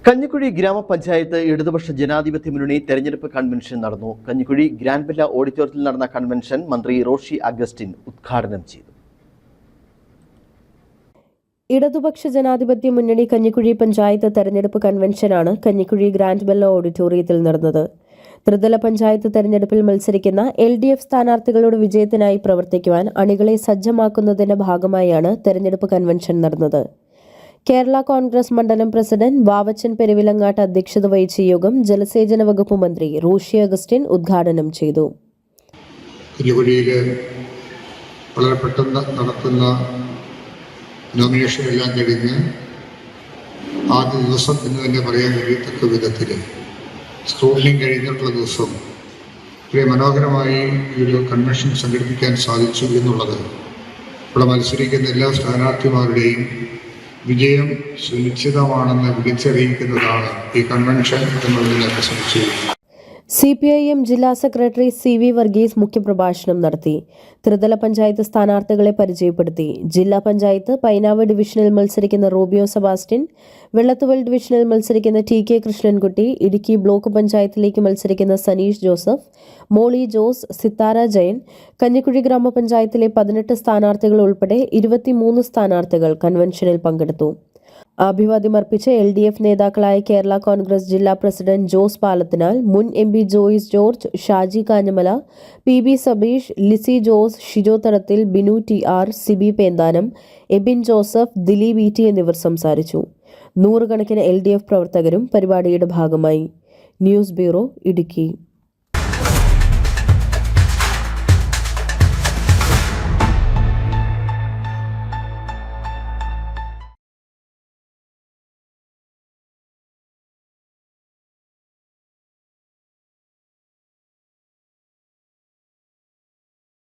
കഞ്ഞിക്കുഴി ഗ്രാമപഞ്ചായത്ത് ഇടതുപക്ഷ ജനാധിപത്യ മുന്നണി തെരഞ്ഞെടുപ്പ് കൺവെൻഷൻ നടന്നു. കഞ്ഞിക്കുഴി ഗ്രാൻഡ് വില്ല ഓഡിറ്റോറിയത്തിൽ നടന്ന കൺവെൻഷൻ മന്ത്രി റോഷി അഗസ്റ്റിൻ ഉദ്ഘാടനം ചെയ്തു. ഇടതുപക്ഷ ജനാധിപത്യ മുന്നണി കഞ്ഞിക്കുഴി പഞ്ചായത്ത് തെരഞ്ഞെടുപ്പ് കൺവെൻഷനാണ് കഞ്ഞിക്കുഴി ഗ്രാൻഡ് വില്ല ഓഡിറ്റോറിയത്തിൽ നടന്നത്. ത്രിതല പഞ്ചായത്ത് തെരഞ്ഞെടുപ്പിൽ മത്സരിക്കുന്ന LDF സ്ഥാനാർത്ഥികളുടെ വിജയത്തിനായി പ്രവർത്തിക്കുവാൻ അണികളെ സജ്ജമാക്കുന്നതിന്റെ ഭാഗമായാണ് തെരഞ്ഞെടുപ്പ് കൺവെൻഷൻ നടന്നത്. കേരള കോൺഗ്രസ് മണ്ഡലം പ്രസിഡന്റ് വാവച്ചൻ പെരുവിലങ്ങാട്ട് അധ്യക്ഷത വഹിച്ച യോഗം ജലസേചന വകുപ്പ് മന്ത്രി റോഷി അഗസ്റ്റിൻ ഉദ്ഘാടനം ചെയ്തു. വളരെ പെട്ടെന്ന് നടത്തുന്ന നോമിനേഷൻ എല്ലാം കഴിഞ്ഞ് ആദ്യ ദിവസം എന്ന് തന്നെ പറയാൻ കഴിയത്തക്ക വിധത്തിൽ സ്ക്രൂട്ടനിങ് കഴിഞ്ഞിട്ടുള്ള ദിവസം വളരെ മനോഹരമായി ഈ ഒരു കൺവെൻഷൻ സംഘടിപ്പിക്കാൻ സാധിച്ചു എന്നുള്ളത് ഇവിടെ മത്സരിക്കുന്ന എല്ലാ സ്ഥാനാർത്ഥിമാരുടെയും വിജയം സുനിശ്ചിതമാണെന്ന് വിളിച്ചറിയിക്കുന്നതാണ് ഈ കൺവെൻഷൻ എന്നുള്ളതിനെ സംശയിക്കുന്നത്. CPIM ജില്ലാ സെക്രട്ടറി CV വർഗീസ് മുഖ്യപ്രഭാഷണം നടത്തി. ത്രിതല പഞ്ചായത്ത് സ്ഥാനാർത്ഥികളെ പരിചയപ്പെടുത്തി. ജില്ലാ പഞ്ചായത്ത് പൈനാവ് ഡിവിഷനിൽ മത്സരിക്കുന്ന റോബിയോ സെബാസ്റ്റ്യൻ, വെള്ളത്തുവൽ ഡിവിഷനിൽ മത്സരിക്കുന്ന TK കൃഷ്ണൻകുട്ടി, ഇടുക്കി ബ്ലോക്ക് പഞ്ചായത്തിലേക്ക് മത്സരിക്കുന്ന സനീഷ് ജോസഫ്, മോളി ജോസ്, സിത്താര ജയൻ, കഞ്ഞിക്കുഴി ഗ്രാമപഞ്ചായത്തിലെ 18 സ്ഥാനാർത്ഥികൾ ഉൾപ്പെടെ 23 സ്ഥാനാർത്ഥികൾ കൺവെൻഷനിൽ പങ്കെടുത്തു. അഭിവാദ്യമർപ്പിച്ച LDF നേതാക്കളായ കേരള കോൺഗ്രസ് ജില്ലാ പ്രസിഡന്റ് ജോസ് പാലത്തിനാൽ, മുൻ MP Joice George, Shaji Kanjamala, PB Sabeesh, Lissy Jose, Shijo Thadathil, Binu TR, Sibi Penthanam, Abin Joseph, Dileep ET എന്നിവർ സംസാരിച്ചു. നൂറുകണക്കിന് LDF പ്രവർത്തകരും പരിപാടിയുടെ ഭാഗമായി. News bureau, Idukki.